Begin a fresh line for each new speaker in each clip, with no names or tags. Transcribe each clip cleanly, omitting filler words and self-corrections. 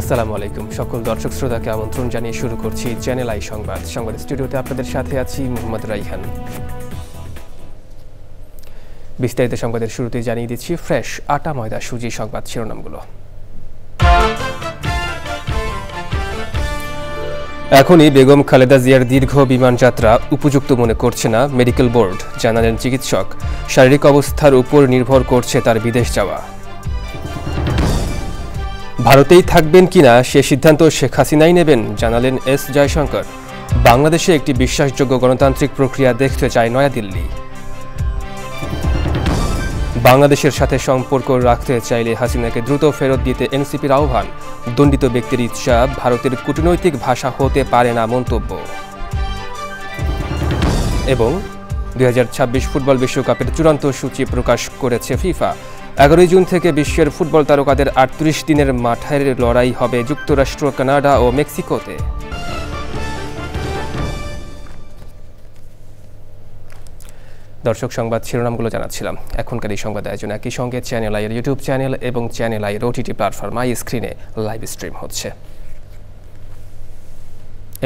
আসসালামু আলাইকুম সকল দর্শক শ্রোতাকে আমন্ত্রণ জানিয়ে শুরু করছি চ্যানেল আই সংবাদ স্টুডিওতে আপনাদের সাথে আছি মোহাম্মদ রাইহান। বিস্তারিত সংবাদের শুরুতেই জানিয়ে দিচ্ছি ফ্রেশ আটা ময়দা সুজি সংবাদ শিরোনামগুলো। এখনই বেগম খালেদা জিয়ার দীর্ঘ বিমান যাত্রা উপযুক্ত মনে করছে না মেডিকেল বোর্ড, জানালেন চিকিৎসক। শারীরিক অবস্থার উপর নির্ভর করছে তার বিদেশ যাওয়া। ভারতেই থাকবেন কিনা সে সিদ্ধান্ত শেখ হাসিনাই নেবেন, জানালেন এস জয়শঙ্কর। বাংলাদেশে একটি বিশ্বাসযোগ্য গণতান্ত্রিক প্রক্রিয়া দেখতে চায় নয়াদিল্লি। বাংলাদেশের সাথে সম্পর্ক রাখতে চাইলে হাসিনাকে দ্রুত ফেরত দিতে এনসিপির আহ্বান। দণ্ডিত ব্যক্তির ইচ্ছা ভারতের কূটনৈতিক ভাষা হতে পারে না মন্তব্য। এবং 2026 ফুটবল বিশ্বকাপের চূড়ান্ত সূচি প্রকাশ করেছে ফিফা। 11 জুন থেকে বিশ্বের ফুটবল তারকাদের 38 দিনের মাঠের লড়াই হবে যুক্তরাষ্ট্র, কানাডা ও মেক্সিকোতে। দর্শক, সংবাদ শিরোনামগুলো জানাচ্ছিলাম। এখনকার এই সংবাদ আয়োজন একই সঙ্গে চ্যানেল আইয়ের ইউটিউব চ্যানেল এবং চ্যানেল আইয়ের ওটিটি প্ল্যাটফর্ম আই স্ক্রিনে লাইভ স্ট্রিম হচ্ছে।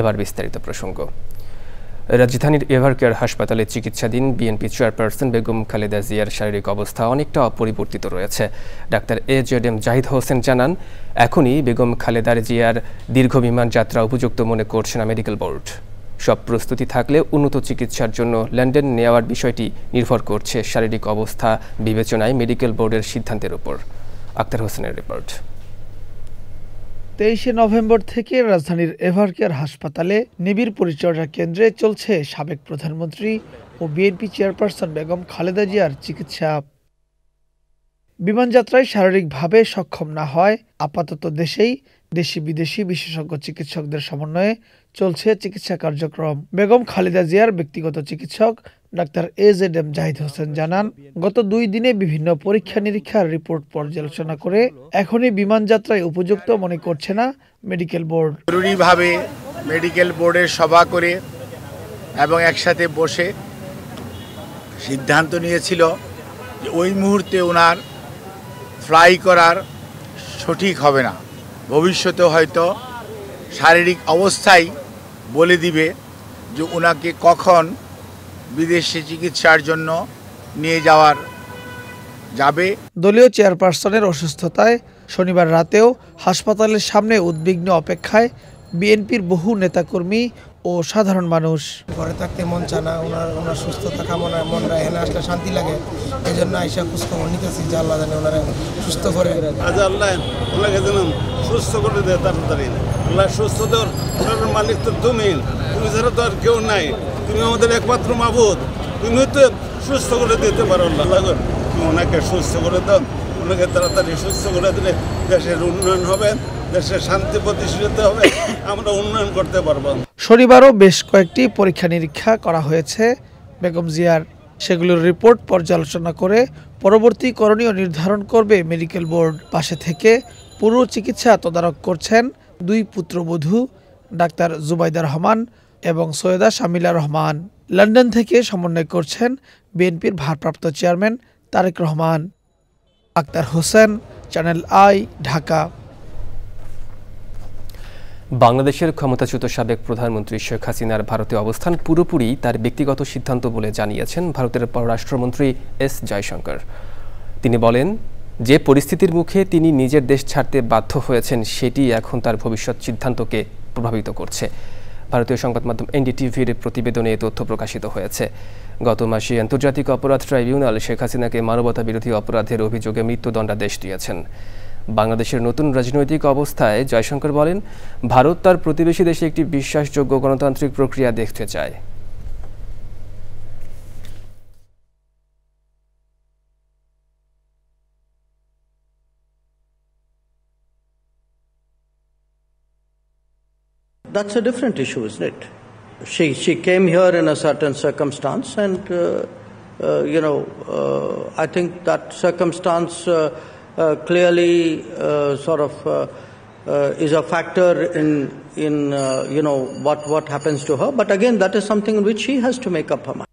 এবার বিস্তারিত প্রসঙ্গ। রাজধানীর এভারকেয়ার হাসপাতালে চিকিৎসাধীন বিএনপি চেয়ারপারসন বেগম খালেদা জিয়ার শারীরিক অবস্থা অনেকটা অপরিবর্তিত রয়েছে। ডাক্তার AJM জাহিদ হোসেন জানান, এখনই বেগম খালেদা জিয়ার দীর্ঘ বিমান যাত্রা উপযুক্ত মনে করছে না মেডিকেল বোর্ড। সব প্রস্তুতি থাকলে উন্নত চিকিৎসার জন্য লন্ডন নেওয়ার বিষয়টি নির্ভর করছে শারীরিক অবস্থা বিবেচনায় মেডিকেল বোর্ডের সিদ্ধান্তের উপর। আক্তার হোসেনের রিপোর্ট।
23 নভেম্বর থেকে রাজধানীর এভারকেয়ার হাসপাতালে নিবিড় পরিচর্যা কেন্দ্রে চলছে সাবেক প্রধানমন্ত্রী ও বিএনপি চেয়ারপারসন বেগম খালেদা জিয়ার চিকিৎসা। বিমানযাত্রায় শারীরিকভাবে সক্ষম না হয় আপাতত দেশি বিদেশি বিশেষজ্ঞ চিকিৎসকদের সমন্বয়ে চলছে চিকিৎসা কার্যক্রম। বেগম খালেদা জিয়ার ব্যক্তিগত চিকিৎসক ডাক্তার AJM জাহিদ হোসেন জানান, গত 2 দিনে বিভিন্ন পরীক্ষা নিরীক্ষার রিপোর্ট পর্যালোচনা করে এখনই বিমান যাত্রায় উপযুক্ত মনে করছে না মেডিকেল বোর্ড।
জরুরিভাবে মেডিকেল বোর্ডের সভা করে এবং একসাথে বসে সিদ্ধান্ত নিয়েছিল যে ওই মুহূর্তে ওনার ফ্লাই করার সঠিক হবে না। ভবিষ্যতে হয়তো শারীরিক অবস্থাই বলে দিবে যে ওনাকে কখন বিদেশে চিকিৎসার জন্য নিয়ে যাবে।
দলীয় চেয়ারপারসনের অসুস্থতায় শনিবার রাতেও হাসপাতালের সামনে উদ্বিগ্ন অপেক্ষায় বিএনপির বহু নেতাকর্মী ও সাধারণ মানুষ।
ঘরে থাকতে মন চায় না, ওনার সুস্থতা কামনায় মনটা এখানে আসলে শান্তি লাগে। এই জন্য আইসা খোঁজখবর নিতেছি যে আল্লাহ জানে ওনারা সুস্থ করে।
আল্লাহ ওনাকে যেন সুস্থ করে দেয় তাড়াতাড়ি। আল্লাহ সুস্থ দেওয়ার মালিক তো তুমি ছাড়া তো আর কেউ নাই। তুমি আমাদের একমাত্র মাবুদ, তুমি তো সুস্থ করে দিতে পারো। আল্লাহ তুমি ওনাকে সুস্থ করে দাও। ওনাকে তাড়াতাড়ি সুস্থ করে দিলে দেশের উন্নয়ন হবে, দেশের শান্তি প্রতিষ্ঠিত হবে, আমরা উন্নয়ন করতে পারবো।
শনিবারও বেশ কয়েকটি পরীক্ষা নিরীক্ষা করা হয়েছে বেগম জিয়ার। সেগুলোর রিপোর্ট পর্যালোচনা করে পরবর্তী করণীয় নির্ধারণ করবে মেডিকেল বোর্ড। পাশে থেকে পুরো চিকিৎসা তদারক করছেন 2 পুত্রবধূ ডাক্তার জুবাইদা রহমান এবং সৈয়দা শামিলা রহমান। লন্ডন থেকে সমন্বয় করছেন বিএনপির ভারপ্রাপ্ত chairman Tarique Rahman. Akhtar Hossain, channel I, Dhaka.
বাংলাদেশের ক্ষমতাচ্যুত সাবেক প্রধানমন্ত্রী শেখ হাসিনার ভারতে অবস্থান পুরোপুরি তার ব্যক্তিগত সিদ্ধান্ত বলে জানিয়েছেন ভারতের পররাষ্ট্রমন্ত্রী এস জয়শঙ্কর। তিনি বলেন, যে পরিস্থিতির মুখে তিনি নিজের দেশ ছাড়তে বাধ্য হয়েছেন সেটি এখন তার ভবিষ্যৎ সিদ্ধান্তকে প্রভাবিত করছে। ভারতীয় সংবাদ মাধ্যম NDTVর প্রতিবেদনে এই তথ্য প্রকাশিত হয়েছে। গত মাসে আন্তর্জাতিক অপরাধ ট্রাইব্যুনাল শেখ হাসিনাকে মানবতা বিরোধী অপরাধের অভিযোগে মৃত্যুদণ্ডাদেশ দিয়েছেন। বাংলাদেশের নতুন রাজনৈতিক অবস্থায় জয়শঙ্কর বলেন, ভারত তার প্রতিবেশী দেশে একটি বিশ্বাসযোগ্য গণতান্ত্রিক প্রক্রিয়া দেখতে চায়।
That's a different issue, isn't it? She came here in a certain circumstance, and I think that circumstance clearly is a factor in what happens to her. But again, that is something in which she has to make up her mind.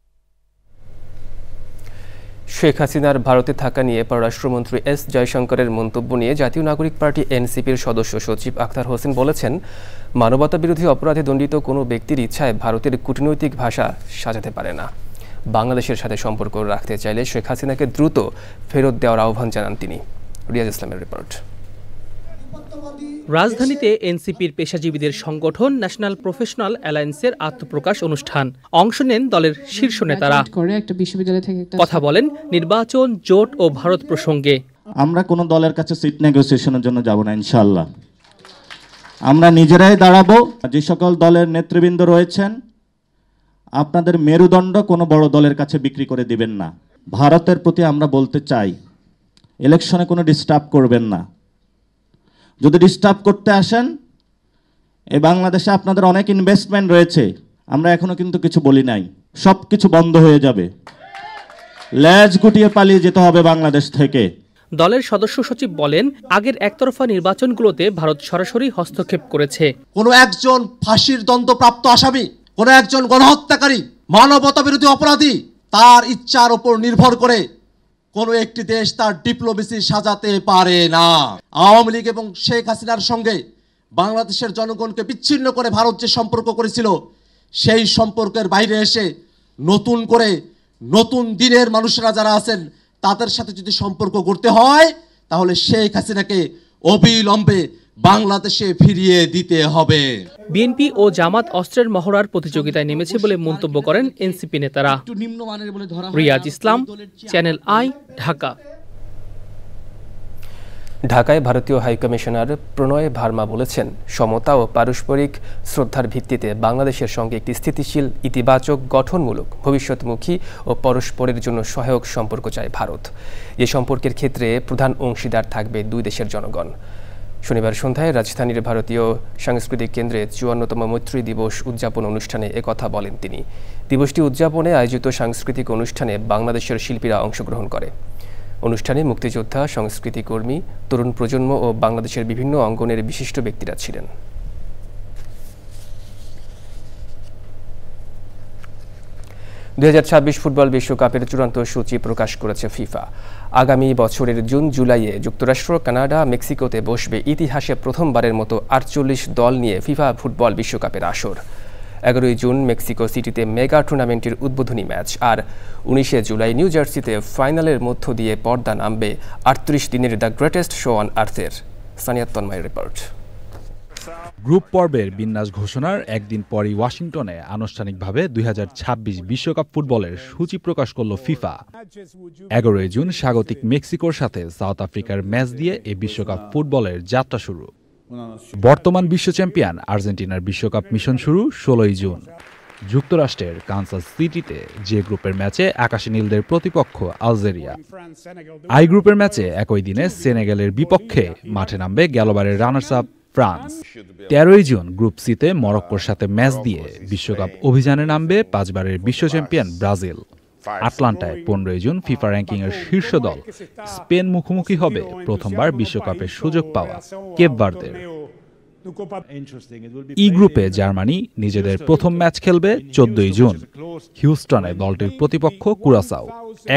Sheikh হাসিনার ভারতে থাকা নিয়ে পররাষ্ট্রমন্ত্রী S জয়শঙ্করের মন্তব্য নিয়ে জাতীয় নাগরিক party এনসিপির সদস্য সচিব আখতার হোসেন বলেছেন, মানবতাবিরোধী অপরাধে দণ্ডিত কোনো ব্যক্তির ইচ্ছায় ভারতের কূটনৈতিক ভাষা সাজাতে পারে না। বাংলাদেশের সাথে সম্পর্ক রাখতে চাইলে শেখ হাসিনাকে দ্রুত ফেরত দেওয়ার আহ্বান জানান তিনি। রিয়াজ ইসলামের রিপোর্ট।
রাজধানীতে এনসিপির পেশাজীবীদের সংগঠন ন্যাশনাল প্রফেশনাল অ্যালায়েন্সের আত্মপ্রকাশ অনুষ্ঠান। অংশ নেন দলের শীর্ষ নেতারা। কথা বলেন নির্বাচন, জোট ও ভারত প্রসঙ্গে।
আমরা কোনো দলের কাছে সিট নেগোসিয়েশনের জন্য যাব না ইনশাআল্লাহ। আমরা নিজেরাই দাঁড়াবো। যে সকল দলের নেতৃবৃন্দ রয়েছেন, আপনাদের মেরুদণ্ড কোনো বড় দলের কাছে বিক্রি করে দিবেন না। ভারতের প্রতি আমরা বলতে চাই, ইলেকশনে কোনো ডিস্টার্ব করবেন না। যদি ডিস্টার্ব করতে আসেন, এই বাংলাদেশে আপনাদের অনেক ইনভেস্টমেন্ট রয়েছে, আমরা এখনো কিন্তু কিছু বলি নাই। সব কিছু বন্ধ হয়ে যাবে, লেজ গুটিয়ে পালিয়ে যেতে হবে বাংলাদেশ থেকে।
দলের সদস্য সচিব বলেন, আগের একতরফা নির্বাচনগুলোতে ভারত সরাসরি হস্তক্ষেপ করেছে।
কোনো একজন ফাঁসির দণ্ডপ্রাপ্ত আসামি, কোনো একজন গণহত্যাকারী, মানবতা বিরোধী অপরাধী, তার ইচ্ছার উপর নির্ভর করে কোনো একটি দেশ তার ডিপ্লোমেসি সাজাতে পারে না। আওয়ামী লীগ এবং শেখ হাসিনার সঙ্গে বাংলাদেশের জনগণকে বিচ্ছিন্ন করে ভারত যে সম্পর্ক করেছিল, সেই সম্পর্কের বাইরে এসে নতুন করে নতুন দিনের মানুষরা যারা আছেন তাদের সাথে যদি সম্পর্ক করতে হয়, তাহলে শেখ হাসিনাকে অবিলম্বে বাংলাদেশে ফিরিয়ে দিতে হবে।
বিএনপি ও জামাত অস্ত্রের মহড়ার প্রতিযোগিতায় নেমেছে বলে মন্তব্য করেন এনসিপি নেতারা। রিয়াজ ইসলাম, চ্যানেল আই, ঢাকা।
ঢাকায় ভারতীয় হাইকমিশনার প্রণয় ভার্মা বলেছেন, সমতা ও পারস্পরিক শ্রদ্ধার ভিত্তিতে বাংলাদেশের সঙ্গে একটি স্থিতিশীল, ইতিবাচক, গঠনমূলক, ভবিষ্যৎমুখী ও পরস্পরের জন্য সহায়ক সম্পর্ক চায় ভারত। এ সম্পর্কের ক্ষেত্রে প্রধান অংশীদার থাকবে দুই দেশের জনগণ। শনিবার সন্ধ্যায় রাজধানীর ভারতীয় সাংস্কৃতিক কেন্দ্রে ৫৪তম মৈত্রী দিবস উদযাপন অনুষ্ঠানে একথা বলেন তিনি। দিবসটি উদযাপনে আয়োজিত সাংস্কৃতিক অনুষ্ঠানে বাংলাদেশের শিল্পীরা অংশগ্রহণ করে। অনুষ্ঠানে মুক্তিযোদ্ধা, সংস্কৃতিকর্মী, তরুণ প্রজন্ম ও বাংলাদেশের বিভিন্ন অঙ্গনের বিশিষ্ট ব্যক্তিরা ছিলেন। $২০২৬ ফুটবল বিশ্বকাপের চূড়ান্ত সূচি প্রকাশ করেছে ফিফা। আগামী বছরের জুন-জুলাইয়ে যুক্তরাষ্ট্র, কানাডা, মেক্সিকোতে বসবে ইতিহাসে প্রথমবারের মতো ৪৮ দল নিয়ে ফিফা ফুটবল বিশ্বকাপের আসর। ১১ জুন মেক্সিকো সিটিতে মেগা টুর্নামেন্টের উদ্বোধনী ম্যাচ, আর ১৯ জুলাই নিউ জার্সিতে ফাইনালের মধ্য দিয়ে পর্দা নামবে ৩৮ দিনের দ্য গ্রেটেস্ট শো অন আর্থের। সানিয়া তন্ময়ের রিপোর্ট।
গ্রুপ পর্বের বিন্যাস ঘোষণার একদিন পরই ওয়াশিংটনে আনুষ্ঠানিকভাবে ২০২৬ বিশ্বকাপ ফুটবলের সূচি প্রকাশ করল ফিফা। ১১ জুন স্বাগতিক মেক্সিকোর সাথে সাউথ আফ্রিকার ম্যাচ দিয়ে এই বিশ্বকাপ ফুটবলের যাত্রা শুরু। বর্তমান বিশ্ব চ্যাম্পিয়ন আর্জেন্টিনার বিশ্বকাপ মিশন শুরু ১৬ জুন। যুক্তরাষ্ট্রের কানসাস সিটিতে জে গ্রুপের ম্যাচে আকাশী নীলদের প্রতিপক্ষ আলজেরিয়া। আই গ্রুপের ম্যাচে একই দিনে সেনেগালের বিপক্ষে মাঠে নামবে গেলবারের runners up France. ১৩ June group সিতে মরক্কোর সাথে ম্যাচ দিয়ে বিশ্বকাপ অভিযানে নামবে ৫ বারের বিশ্ব চ্যাম্পিয়ন ব্রাজিল। আটলান্টায় ১৫ জুন ফিফা র্যাঙ্কিংয়ের শীর্ষ দল স্পেন মুখোমুখি হবে প্রথমবার বিশ্বকাপের সুযোগ পাওয়া কেপ ভার্দের। ই গ্রুপে জার্মানি নিজেদের প্রথম ম্যাচ খেলবে ১৪ জুন। হিউস্টনে দলটির প্রতিপক্ষ কুরাসাও।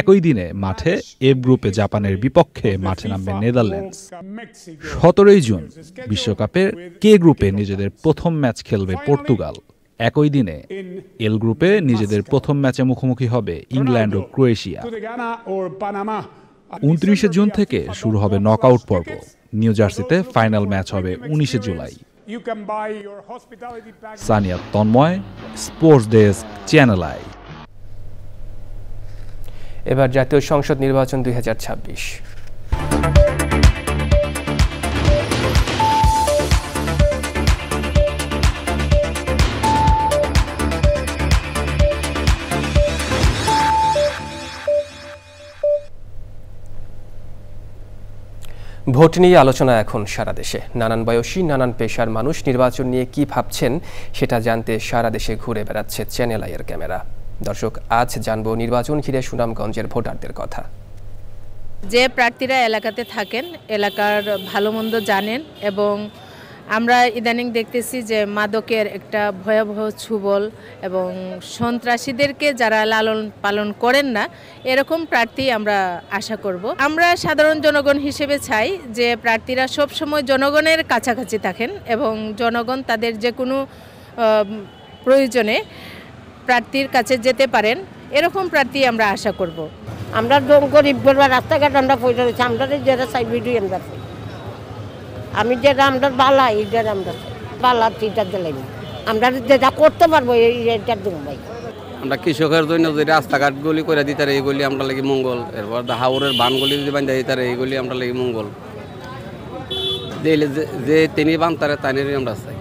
একই দিনে মাঠে এফ গ্রুপে জাপানের বিপক্ষে মাঠে নামবে নেদারল্যান্ডস। ১৭ জুন বিশ্বকাপের কে গ্রুপে নিজেদের প্রথম ম্যাচ খেলবে পর্তুগাল। একই দিনে এল গ্রুপে নিজেদের প্রথম ম্যাচে মুখোমুখি হবে ইংল্যান্ড ও ক্রোয়েশিয়া। ২৯ জুন থেকে শুরু হবে নকআউট পর্ব। নিউ জার্সিতে ফাইনাল ম্যাচ হবে ১৯ July. Sania Tanmoy, sports desk, channel I.
এবার জাতীয় সংসদ নির্বাচন ২০২৬। ভোট নিয়ে আলোচনা এখন সারা দেশে। নানান বয়সী, নানান পেশার মানুষ নির্বাচন নিয়ে কি ভাবছেন সেটা জানতে সারা দেশে ঘুরে বেড়াচ্ছে চ্যানেল আইয়ের ক্যামেরা। দর্শক, আজ জানবো নির্বাচন ঘিরে সুনামগঞ্জের ভোটারদের কথা।
যে প্রার্থীরা এলাকাতে থাকেন, এলাকার ভালো মন্দ জানেন এবং আমরা ইদানিং দেখতেছি যে মাদকের একটা ভয়াবহ ছুবল এবং সন্ত্রাসীদেরকে যারা লালন পালন করেন না এরকম প্রার্থী আমরা আশা করব। আমরা সাধারণ জনগণ হিসেবে চাই যে প্রার্থীরা সবসময় জনগণের কাছাকাছি থাকেন এবং জনগণ তাদের যে কোনো প্রয়োজনে প্রার্থীর কাছে যেতে পারেন, এরকম প্রার্থী আমরা আশা করব।
আমরা গরিব বলবা রাস্তাঘাট আমরা পয়সা রয়েছে, আমরা যেটা চাই ভিডিও আমরা চাই, আমি যেটা আমরা বালা এইটা আমরা চাই, বালা তিনটা দিলাই আমরা যেটা করতে পারবো এইটা দেবো ভাই।
আমরা কৃষকের জন্য যে রাস্তাঘাট গলি করে দিতে এইগুলি আমরা লাগি মঙ্গল, এরপর হাওরের বানগুলি যদি বান্ধা দিতে এইগুলি আমরা লাগি মঙ্গল, যে তিনি বানতারে তাই আমরা চাই।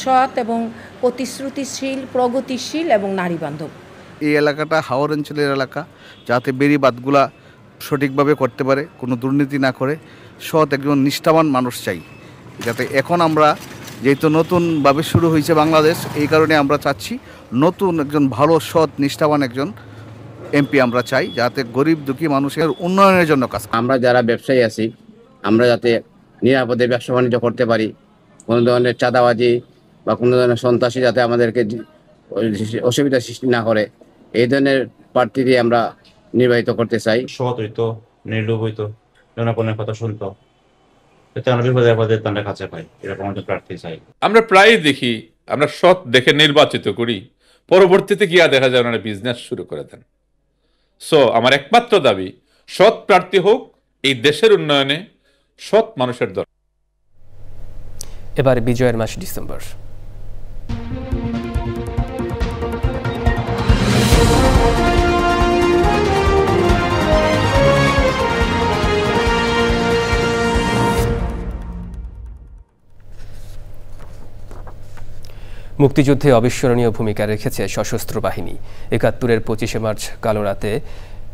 সৎ এবং প্রতিশ্রুতিশীল, প্রগতিশীল এবং নারী বান্ধব।
এই এলাকাটা হাওর অঞ্চলের এলাকা, যাতে বেড়িবাঁধগুলা সঠিকভাবে করতে পারে, কোনো দুর্নীতি না করে সৎ একজন নিষ্ঠাবান মানুষ চাই। যাতে এখন আমরা যেহেতু নতুনভাবে শুরু হয়েছে বাংলাদেশ, এই কারণে আমরা চাচ্ছি নতুন একজন ভালো সৎ নিষ্ঠাবান একজন এমপি আমরা চাই, যাতে গরিব দুঃখী মানুষের উন্নয়নের জন্য কাজ।
আমরা যারা ব্যবসায়ী আছি আমরা যাতে নিরাপদে ব্যবসা বাণিজ্য করতে পারি, কোনো ধরনের চাঁদাবাজি বা কোনো ধরনের সন্ত্রাসী যাতে আমাদেরকে অসুবিধা সৃষ্টি না করে, এই ধরনের প্রার্থী দিয়ে আমরা নির্বাহিত করতে চাই।
সৎ হইতো, নির্লোভ হইতো, জনগণের কথা শুনতো, আমরা বিপদে আপদে তাদের কাছে পাই, এরকম একজন প্রার্থী চাই।
আমরা প্রায়ই দেখি আমরা সৎ দেখে নির্বাচিত করি, পরবর্তীতে গিয়া দেখা যায় ওনারা বিজনেস শুরু করে দেন। সো আমার একমাত্র দাবি সৎ প্রার্থী হোক, এই দেশের উন্নয়নে সৎ মানুষের দরকার।
এবার বিজয়ের মাস ডিসেম্বর। মুক্তিযুদ্ধে অবিস্মরণীয় ভূমিকা রেখেছে সশস্ত্র বাহিনী। ৭১-এর ২৫শে মার্চ কালো রাতে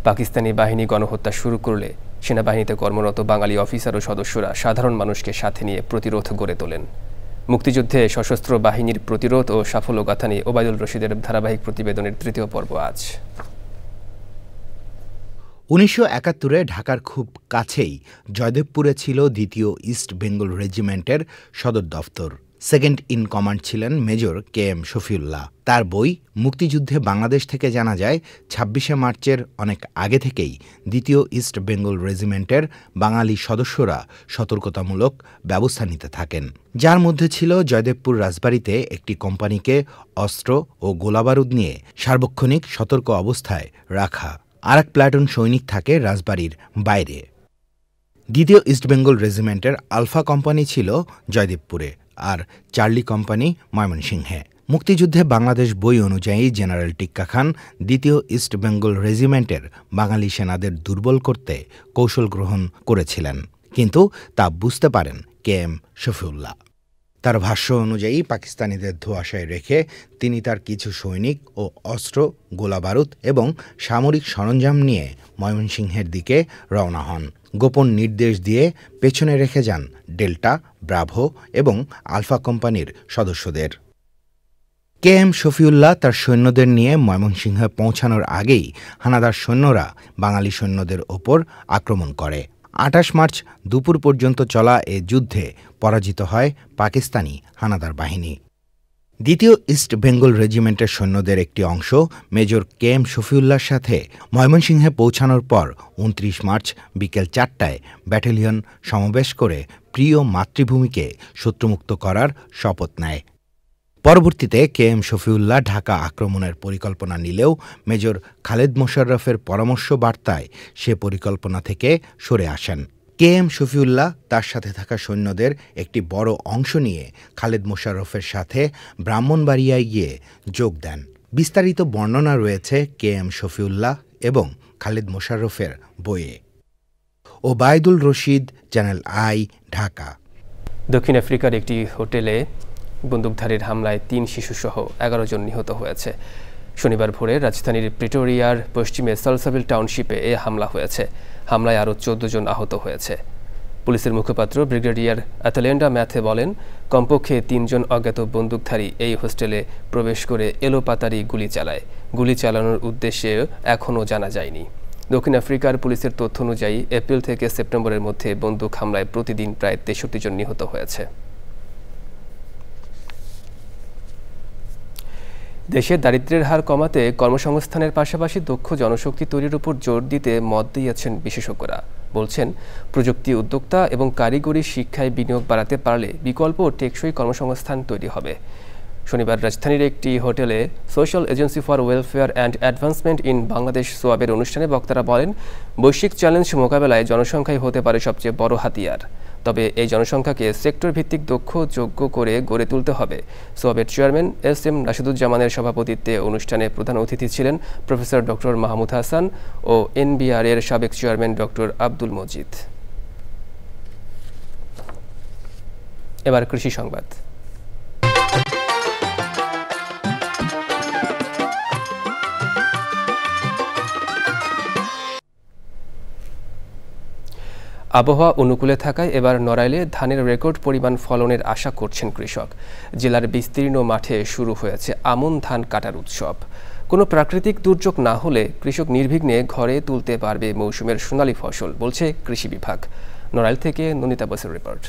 পাকিস্তানি বাহিনী গণহত্যা শুরু করলে সেনাবাহিনীতে কর্মরত বাঙালি অফিসার ও সদস্যরা সাধারণ মানুষকে সাথে নিয়ে প্রতিরোধ গড়ে তোলেন। মুক্তিযুদ্ধে সশস্ত্র বাহিনীর প্রতিরোধ ও সাফল্যগাথা নিয়ে ওবায়দুল রশিদের ধারাবাহিক প্রতিবেদনের ৩য় পর্ব আজ।
১৯৭১-এ ঢাকার খুব কাছেই জয়দেবপুরে ছিল ২য় ইস্ট বেঙ্গল রেজিমেন্টের সদর দফতর। সেকেন্ড ইন কমান্ড ছিলেন মেজর KM শফিউল্লাহ। তার বই মুক্তিযুদ্ধে বাংলাদেশ থেকে জানা যায় ২৬শে মার্চের অনেক আগে থেকেই ২য় ইস্ট বেঙ্গল রেজিমেন্টের বাঙালি সদস্যরা সতর্কতামূলক ব্যবস্থা নিতে থাকেন, যার মধ্যে ছিল জয়দেবপুর রাজবাড়িতে একটি কোম্পানিকে অস্ত্র ও গোলাবারুদ নিয়ে সার্বক্ষণিক সতর্ক অবস্থায় রাখা। আর এক প্লাটুন সৈনিক থাকে রাজবাড়ির বাইরে। ২য় ইস্টবেঙ্গল রেজিমেন্টের আলফা কোম্পানি ছিল জয়দেবপুরে আর চার্লি কোম্পানি ময়মনসিংহে। মুক্তিযুদ্ধে বাংলাদেশ বই অনুযায়ী জেনারেল টিক্কা খান ২য় ইস্ট বেঙ্গল রেজিমেন্টের বাঙালি সেনাদের দুর্বল করতে কৌশল গ্রহণ করেছিলেন, কিন্তু তা বুঝতে পারেন KM শফিউল্লাহ। তার ভাষ্য অনুযায়ী পাকিস্তানিদের ধোঁয়াশায় রেখে তিনি তার কিছু সৈনিক ও অস্ত্র, গোলাবারুদ এবং সামরিক সরঞ্জাম নিয়ে ময়মনসিংহের দিকে রওনা হন। গোপন নির্দেশ দিয়ে পেছনে রেখে যান ডেল্টা, ব্রাভো এবং আলফা কোম্পানির সদস্যদের। KM শফিউল্লাহ তার সৈন্যদের নিয়ে ময়মনসিংহে পৌঁছানোর আগেই হানাদার সৈন্যরা বাঙালি সৈন্যদের ওপর আক্রমণ করে। ২৮ মার্চ দুপুর পর্যন্ত চলা এ যুদ্ধে পরাজিত হয় পাকিস্তানি হানাদার বাহিনী। ২য় ইস্ট বেঙ্গল রেজিমেন্টের সৈন্যদের একটি অংশ মেজর KM শফিউল্লাহর সাথে ময়মনসিংহে পৌঁছানোর পর ২৯ মার্চ বিকেল ৪টায় ব্যাটালিয়ন সমাবেশ করে প্রিয় মাতৃভূমিকে শত্রুমুক্ত করার শপথ নেয়। পরবর্তীতে KM শফিউল্লাহ ঢাকা আক্রমণের পরিকল্পনা নিলেও মেজর খালেদ মোশাররফের পরামর্শ বার্তায় সে পরিকল্পনা থেকে সরে আসেন। KM শফিউল্লাহ তার সাথে থাকা সৈন্যদের একটি বড় অংশ নিয়ে খালেদ মোশাররফের সাথে ব্রাহ্মণবাড়িয়ায় গিয়ে যোগ দেন। বিস্তারিত বর্ণনা রয়েছে KM শফিউল্লাহ এবং খালেদ মোশাররফের বইয়ে। Obaidul Rashid, channel I, Dhaka.
দক্ষিণ আফ্রিকার একটি হোটেলে বন্দুকধারীর হামলায় ৩ শিশুসহ ১১ জন নিহত হয়েছে। শনিবার ভোরে রাজধানীর প্রিটোরিয়ার পশ্চিমে সালসাভিল টাউনশিপে এ হামলা হয়েছে। হামলায় আরও ১৪ জন আহত হয়েছে। পুলিশের মুখপাত্র ব্রিগেডিয়ার অ্যাথলেন্ডা ম্যাথে বলেন, কমপক্ষে ৩ জন অজ্ঞাত বন্দুকধারী এই হোস্টেলে প্রবেশ করে এলোপাতাড়ি গুলি চালায়। গুলি চালানোর উদ্দেশ্যে এখনও জানা যায়নি। দক্ষিণ আফ্রিকার পুলিশের তথ্য অনুযায়ী এপ্রিল থেকে সেপ্টেম্বরের মধ্যে বন্দুক হামলায় প্রতিদিন প্রায় 63 জন নিহত হয়েছে। দেশে দারিদ্র্যের হার কমাতে কর্মসংস্থানের পাশাপাশি দক্ষ জনশক্তি তৈরির উপর জোর দিতে মত দিয়েছেন বিশেষজ্ঞরা। বলছেন, প্রযুক্তি উদ্যোক্তা এবং কারিগরি শিক্ষায় বিনিয়োগ বাড়াতে পারলে বিকল্প ও টেকসই কর্মসংস্থান তৈরি হবে। শনিবার রাজধানীর একটি হোটেলে social agency for welfare and advancement in Bangladesh সোয়াবের অনুষ্ঠানে বক্তারা বলেন, বৈশ্বিক চ্যালেঞ্জ মোকাবেলায় জনসংখ্যাই হতে পারে সবচেয়ে বড় হাতিয়ার। তবে এই জনসংখ্যাকে সেক্টর ভিত্তিক দক্ষ যোগ্য করে গড়ে তুলতে হবে। সোয়াবের চেয়ারম্যান এস.এম. রাশিদুজ্জামানের সভাপতিত্বে অনুষ্ঠানে প্রধান অতিথি ছিলেন প্রফেসর ডক্টর মাহমুদ হাসান ও এনবিআর এর সাবেক চেয়ারম্যান ডক্টর আব্দুল মজিদ। এবার কৃষি সংবাদ। আবহাওয়া অনুকূলে থাকায় এবার নড়াইলে ধানের রেকর্ড পরিমাণ ফলনের আশা করছেন কৃষক। জেলার বিস্তীর্ণ মাঠে শুরু হয়েছে আমন ধান কাটার উৎসব। কোনো প্রাকৃতিক দুর্যোগ না হলে কৃষক নির্বিঘ্নে ঘরে তুলতে পারবে মৌসুমের সোনালী ফসল, বলছে কৃষি বিভাগ। নড়াইল থেকে নন্দিতা বসুর রিপোর্ট।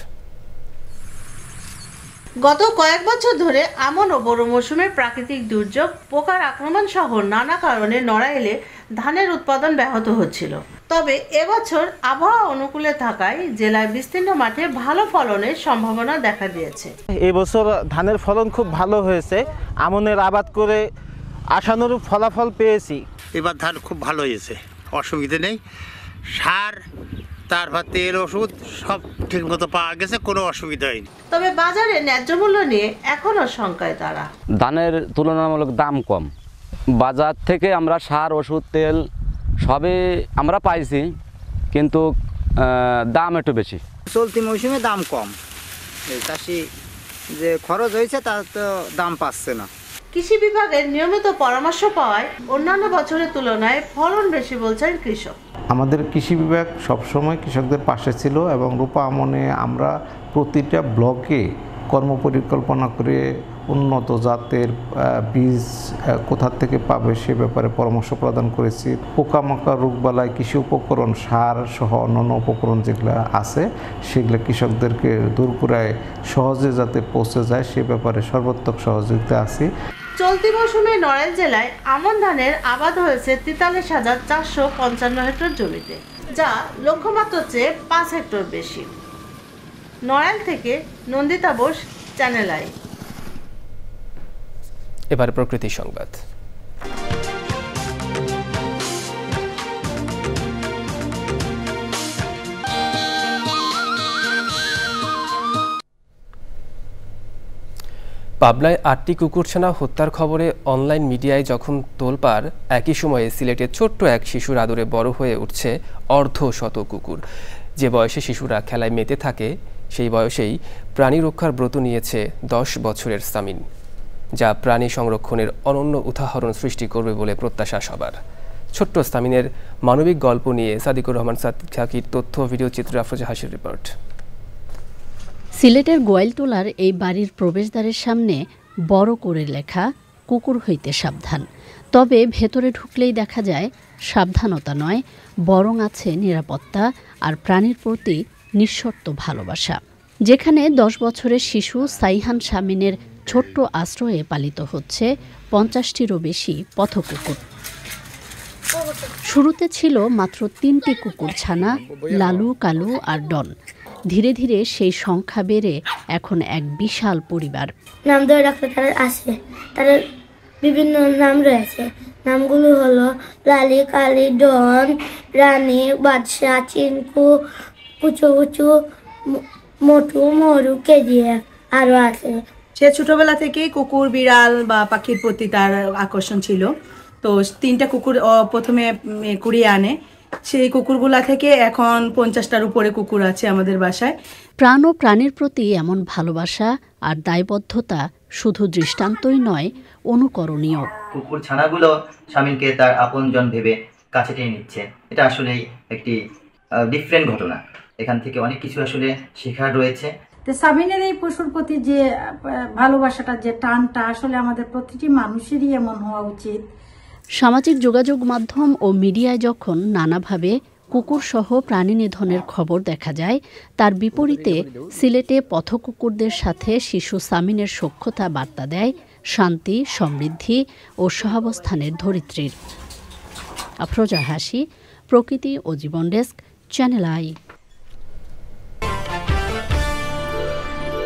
গত কয়েক বছর ধরে আমন ও বোরো মৌসুমের প্রাকৃতিক দুর্যোগ, পোকার আক্রমণ সহ নানা কারণে নড়াইলে ধানের উৎপাদন ব্যাহত হচ্ছিল। তবে এবছর আবহাওয়া অনুকূলে থাকায় জেলার বিস্তীর্ণ মাঠে ভালো ফলনের সম্ভাবনা দেখা দিয়েছে।
এবছর ধানের ফলন খুব ভালো হয়েছে। আমনের আবাদ করে আশানুরূপ ফলাফল পেয়েছি।
এবার ধান খুব ভালো হয়েছে, অসুবিধা নেই। সার, তারপর তেল, ওষুধ সব ঠিক মতো পাওয়া গেছে, কোনো অসুবিধা হয়নি।
তবে বাজারে ন্যায্য মূল্য নিয়ে এখনো শঙ্কায় তারা।
ধানের তুলনামূলক দাম কম, বাজার থেকে আমরা সার, ওষুধ, তেল সবই আমরা পাইছি, কিন্তু দাম একটু বেশি।
চলতি মৌসুমে দাম কম, চাষি যে খরচ হয়েছে তার তো দাম পাচ্ছে না।
কৃষি বিভাগের নিয়মিত পরামর্শ পাওয়ায় অন্যান্য বছরের তুলনায় ফলন বেশি বলছেন কৃষক।
আমাদের কৃষি বিভাগ সবসময় কৃষকদের পাশে ছিল এবং রূপা আমনে আমরা প্রতিটা ব্লকে কর্মপরিকল্পনা করে উন্নত জাতের বীজ কোথা থেকে পাবে সে ব্যাপারে পরামর্শ প্রদান করেছি। পোকামাকড়, রোগবালাই, কৃষি উপকরণ, সার সহ অন্যান্য উপকরণ যেগুলো আছে সেগুলো কৃষকদেরকে দূর করায় সহজে যাতে পৌঁছে যায় সে ব্যাপারে সর্বাত্মক সহযোগিতা আছে।
চলতি মৌসুমে নড়াইল জেলায় আমন ধানের আবাদ হয়েছে 43,455 হেক্টর জমিতে, যা লক্ষ্যমাত্রার চেয়ে 5 হেক্টর বেশি। নড়াইল থেকে নন্দিতা বোস, চ্যানেল আই।
এবার প্রকৃতি সংবাদ। পাবনায় 8টি কুকুরছানা হত্যার খবরে অনলাইন মিডিয়ায় যখন তোলপাড়, একই সময়ে সিলেটে ছোট্ট এক শিশুর আদরে বড় হয়ে উঠছে অর্ধশত কুকুর। যে বয়সে শিশুরা খেলায় মেতে থাকে সেই বয়সেই প্রাণী রক্ষার ব্রত নিয়েছে 10 বছরের সামিন, যা প্রাণী সংরক্ষণের অনন্য উদাহরণ সৃষ্টি করবে বলে প্রত্যাশা সবার। ছোট্ট সামিনের মানবিক গল্প নিয়ে সাদিকুর রহমান সাকির তথ্য, ভিডিও চিত্র, আফরোজা হাসির রিপোর্ট।
সিলেটের গোয়ালটোলার এই বাড়ির প্রবেশদ্বারের সামনে বড় করে লেখা কুকুর হইতে সাবধান। তবে ভেতরে ঢুকলেই দেখা যায় সাবধানতা নয়, বরং আছে নিরাপত্তা আর প্রাণীর প্রতি নিঃশর্ত ভালোবাসা। যেখানে 10 বছরের শিশু সাইহান শামিনের ছোট্ট আশ্রয়ে পালিত হচ্ছে 50টিরও বেশি পথকুকুর। শুরুতে ছিল মাত্র 3টি কুকুরছানা, লালু, কালু আর ডন। ধীরে ধীরে সেই সংখ্যা বেড়ে এখন এক বিশাল পরিবার।
নাম ধরে রাখলে তাদের আছে, তাদের বিভিন্ন নাম রয়েছে। নামগুলো হলো লালি, কালি, ডন, রানী, বাদশাহ, চিনকু, কুচু কুচু, মোটু, মরু, কেজিএফ আরও আছে।
সে ছোটবেলা থেকেই কুকুর, বিড়াল বা পাখির প্রতি তার আকর্ষণ ছিল। তো 3টা কুকুর প্রথমে কুড়িয়ে আনে। সেই কুকুরগুলা থেকে এখন 50টার উপরে কুকুর আছে আমাদের বাসায়।
প্রাণ ও প্রাণীর প্রতি এমন ভালোবাসা আর দায়বদ্ধতা শুধু দৃষ্টান্তই নয়, অনুকরণীয়।
কুকুর ছানাগুলো শামিনকে তার আপনজন ভেবে কাছে টেনে নিচ্ছে। এটা আসলে একটি ডিফারেন্ট ঘটনা। এখান থেকে অনেক কিছু আসলে শেখার রয়েছে।
শামিনের এই পশুর প্রতি যে ভালোবাসাটা, যে টানটা আসলে আমাদের প্রতিটি মানুষেরই এমন হওয়া উচিত।
সামাজিক যোগাযোগ মাধ্যম ও মিডিয়ায় যখন নানাভাবে কুকুরসহ প্রাণী নিধনের খবর দেখা যায়, তার বিপরীতে সিলেটে পথকুকুরদের সাথে শিশু সামিনের সখ্যতা বার্তা দেয় শান্তি, সমৃদ্ধি ও সহাবস্থানের ধরিত্রীর। আফরোজা হাসি, প্রকৃতি ও জীবন ডেস্ক, চ্যানেল আই।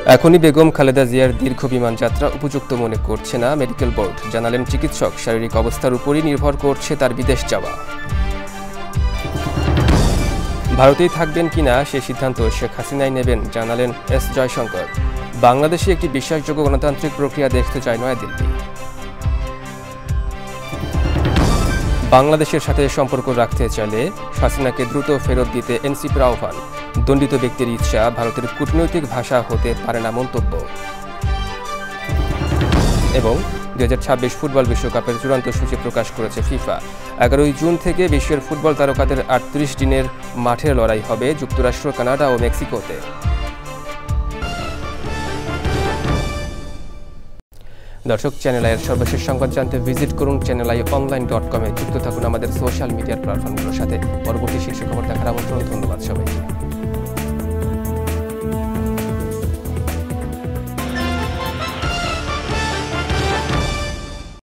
এখনই বেগম খালেদা জিয়ার দীর্ঘ বিমান যাত্রা উপযুক্ত মনে করছে না মেডিকেল বোর্ড, জানালেন চিকিৎসক। শারীরিক অবস্থার উপরই নির্ভর করছে তার বিদেশ যাওয়া। ভারতেই থাকবেন কিনা সে সিদ্ধান্ত শেখ হাসিনাই নেবেন, জানালেন এস জয়শঙ্কর। বাংলাদেশে একটি বিশ্বাসযোগ্য গণতান্ত্রিক প্রক্রিয়া দেখতে চায় নয়াদিল্লি। বাংলাদেশের সাথে সম্পর্ক রাখতে চাইলে হাসিনাকে দ্রুত ফেরত দিতে এনসিপির আহ্বান। দণ্ডিত ব্যক্তির ইচ্ছা ভারতের কূটনৈতিক ভাষা হতে পারে না মন্তব্য। এবং 2026 ফুটবল বিশ্বকাপের চূড়ান্ত সূচি প্রকাশ করেছে ফিফা। 11 জুন থেকে বিশ্বের ফুটবল তারকাদের 38 দিনের মাঠের লড়াই হবে যুক্তরাষ্ট্র, কানাডা ও মেক্সিকোতে। দর্শক, চ্যানেল আইয়ের সর্বশেষ সংবাদ জানতে ভিজিট করুন channelionline.com-এ। যুক্ত থাকুন আমাদের সোশ্যাল মিডিয়ার প্ল্যাটফর্মগুলোর সাথে। পরবর্তী শীর্ষ খবর দেখার আমন্ত্রণ। ধন্যবাদ সবাইকে।